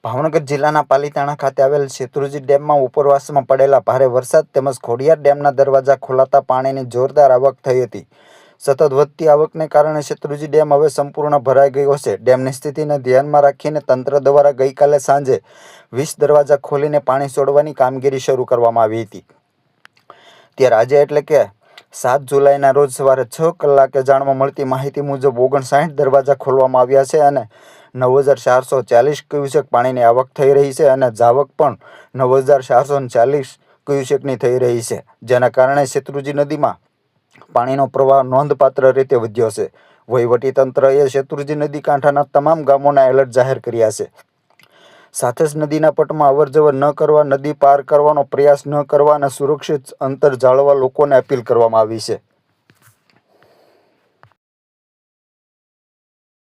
ભાવનગર જિલ્લાના પાલીતાણા ખાતે આવેલ શેત્રુંજી ડેમમાં ઉપરવાસમાં પડેલા ભારે વરસાદ તેમજ ખોડિયાર ડેમના દરવાજા ખોલાતા પાણીની જોરદાર આવક થઈ હતી. સતત વધતી આવકને કારણે શેત્રુંજી ડેમ હવે સંપૂર્ણ ભરાઈ ગયો છે. ડેમની સ્થિતિને ધ્યાનમાં રાખીને તંત્ર દ્વારા ગઈકાલે સાંજે 20 દરવાજા ખોલીને પાણી છોડવાની કામગીરી શરૂ કરવામાં આવી હતી. ત્યારે આજે એટલે કે 7 જુલાઈના રોજ સવારે 6 કલાકે જાણવા મળતી માહિતી મુજબ 59 દરવાજા ખોલવામાં આવ્યા છે અને 9440 ક્યુસેક પાણીની આવક થઈ રહી છે અને જાવક પણ 9440 ક્યુસેકની થઈ રહી છે, જેના કારણે શેત્રુંજી નદીમાં પાણીનો પ્રવાહ નોંધપાત્ર રીતે વધ્યો છે. વહીવટીતંત્રએ શેત્રુંજી નદી કાંઠાના તમામ ગામોના એલર્ટ જાહેર કર્યા છે. સાથે જ નદીના પટમાં અવરજવર ન કરવા, નદી પાર કરવાનો પ્રયાસ ન કરવા અને સુરક્ષિત અંતર જાળવવા લોકોને અપીલ કરવામાં આવી છે.